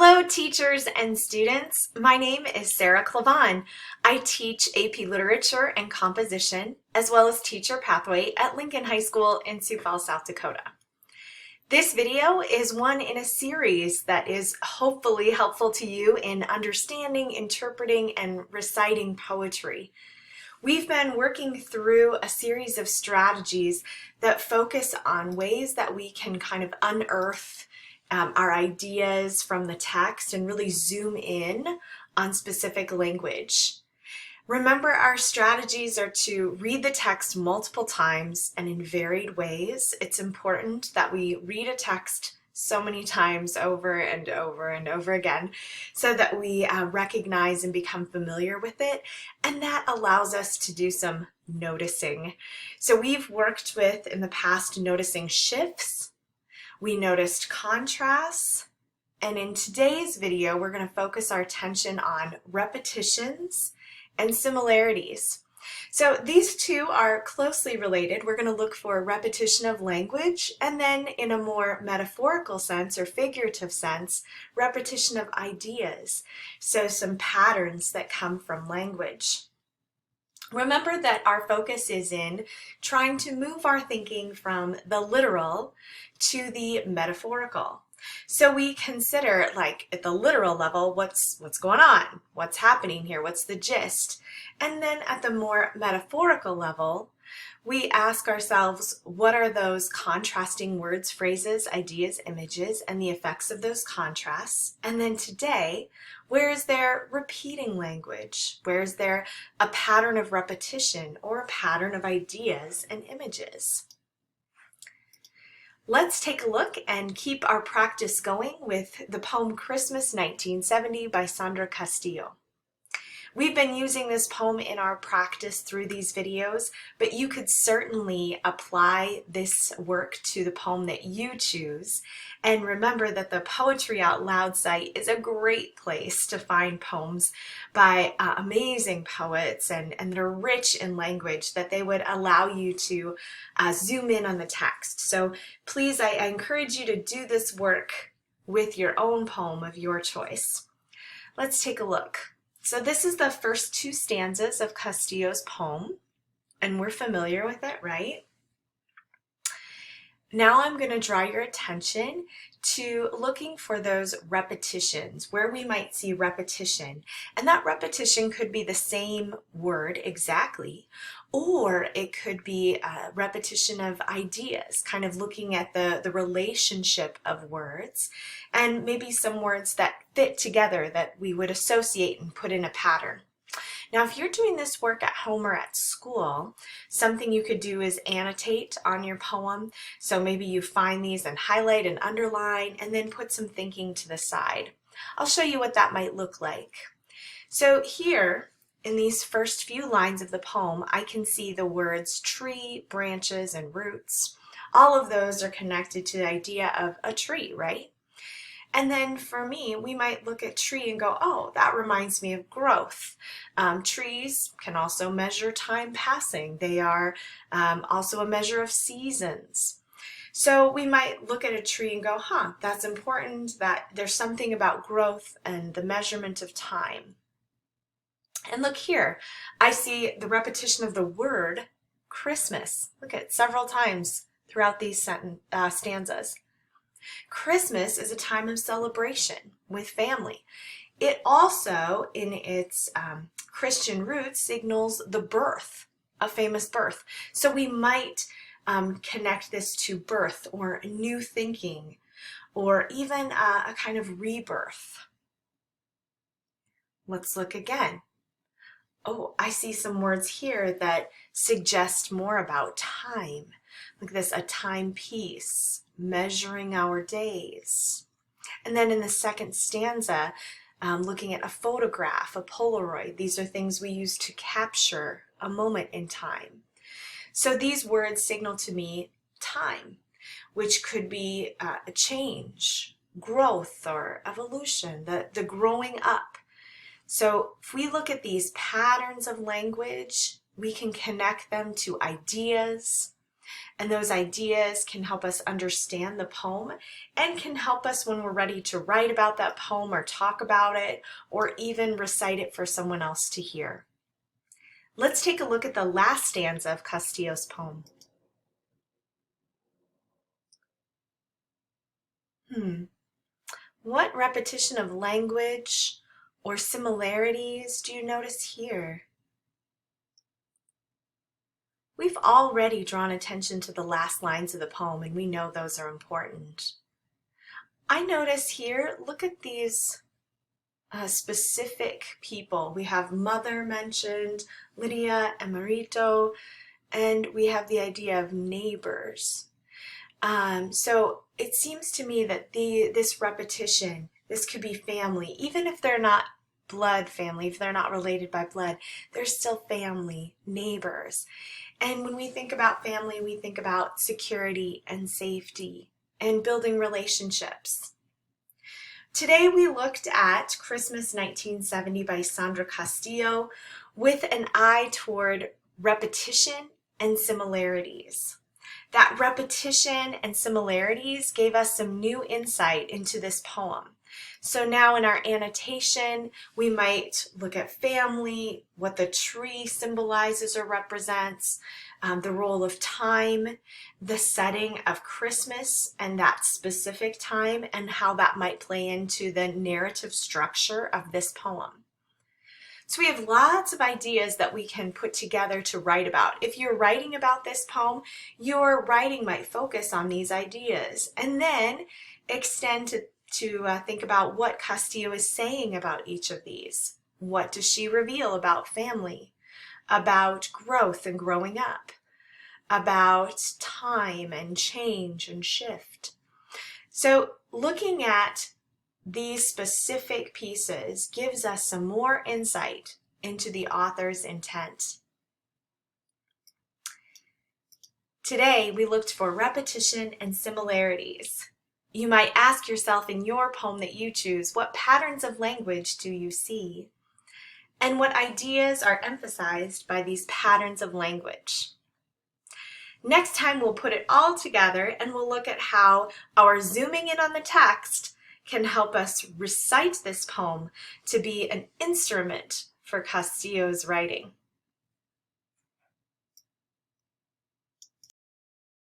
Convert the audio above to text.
Hello, teachers and students. My name is Sarah Clavon. I teach AP Literature and Composition, as well as Teacher Pathway at Lincoln High School in Sioux Falls, South Dakota. This video is one in a series that is hopefully helpful to you in understanding, interpreting, and reciting poetry. We've been working through a series of strategies that focus on ways that we can kind of unearth our ideas from the text and really zoom in on specific language. Remember, our strategies are to read the text multiple times and in varied ways. It's important that we read a text so many times over and over and over again so that we recognize and become familiar with it, and that allows us to do some noticing. So we've worked with, in the past, noticing shifts. We noticed contrasts, and in today's video, we're going to focus our attention on repetitions and similarities. So these two are closely related. We're going to look for repetition of language, and then in a more metaphorical sense or figurative sense, repetition of ideas. So some patterns that come from language. Remember that our focus is in trying to move our thinking from the literal to the metaphorical. So we consider, like, at the literal level, what's going on? What's happening here? What's the gist? And then at the more metaphorical level, we ask ourselves, what are those contrasting words, phrases, ideas, images, and the effects of those contrasts? And then today, where is there repeating language? Where is there a pattern of repetition or a pattern of ideas and images? Let's take a look and keep our practice going with the poem Christmas 1970 by Sandra Castillo. We've been using this poem in our practice through these videos, but you could certainly apply this work to the poem that you choose. And remember that the Poetry Out Loud site is a great place to find poems by amazing poets and that are rich in language, that they would allow you to zoom in on the text. So please, I encourage you to do this work with your own poem of your choice. Let's take a look. So this is the first two stanzas of Castillo's poem, and we're familiar with it, right? Now I'm going to draw your attention to looking for those repetitions, where we might see repetition. And that repetition could be the same word exactly, or it could be a repetition of ideas, kind of looking at the relationship of words, and maybe some words that fit together that we would associate and put in a pattern. Now, if you're doing this work at home or at school, something you could do is annotate on your poem. So maybe you find these and highlight and underline and then put some thinking to the side. I'll show you what that might look like. So here, in these first few lines of the poem, I can see the words tree, branches, and roots. All of those are connected to the idea of a tree, right? And then for me, we might look at tree and go, oh, that reminds me of growth. Trees can also measure time passing. They are also a measure of seasons. So we might look at a tree and go, that's important, that there's something about growth and the measurement of time. And look here, I see the repetition of the word Christmas. Look at it several times throughout these stanzas. Christmas is a time of celebration with family. It also, in its Christian roots, signals the birth, a famous birth. So we might connect this to birth or new thinking, or even a kind of rebirth. Let's look again. Oh, I see some words here that suggest more about time. Like this, a timepiece, measuring our days. And then in the second stanza, looking at a photograph, a Polaroid. These are things we use to capture a moment in time. So these words signal to me time, which could be a change, growth, or evolution, the growing up. So if we look at these patterns of language, we can connect them to ideas. And those ideas can help us understand the poem and can help us when we're ready to write about that poem or talk about it or even recite it for someone else to hear. Let's take a look at the last stanza of Castillo's poem. What repetition of language or similarities do you notice here? We've already drawn attention to the last lines of the poem, and we know those are important. I notice here, look at these specific people. We have mother mentioned, Lydia and Marito, and we have the idea of neighbors. So it seems to me that this repetition, this could be family, even if they're not blood family, if they're not related by blood, they're still family, neighbors. And when we think about family, we think about security and safety and building relationships. Today we looked at Christmas 1970 by Sandra Castillo with an eye toward repetition and similarities. That repetition and similarities gave us some new insight into this poem. So now in our annotation, we might look at family, what the tree symbolizes or represents, the role of time, the setting of Christmas and that specific time, and how that might play into the narrative structure of this poem. So we have lots of ideas that we can put together to write about. If you're writing about this poem, your writing might focus on these ideas and then extend to think about what Castillo is saying about each of these. What does she reveal about family, about growth and growing up, about time and change and shift? So looking at these specific pieces gives us some more insight into the author's intent. Today, we looked for repetition and similarities. You might ask yourself in your poem that you choose, what patterns of language do you see? And what ideas are emphasized by these patterns of language? Next time, we'll put it all together and we'll look at how our zooming in on the text can help us recite this poem to be an instrument for Castillo's writing.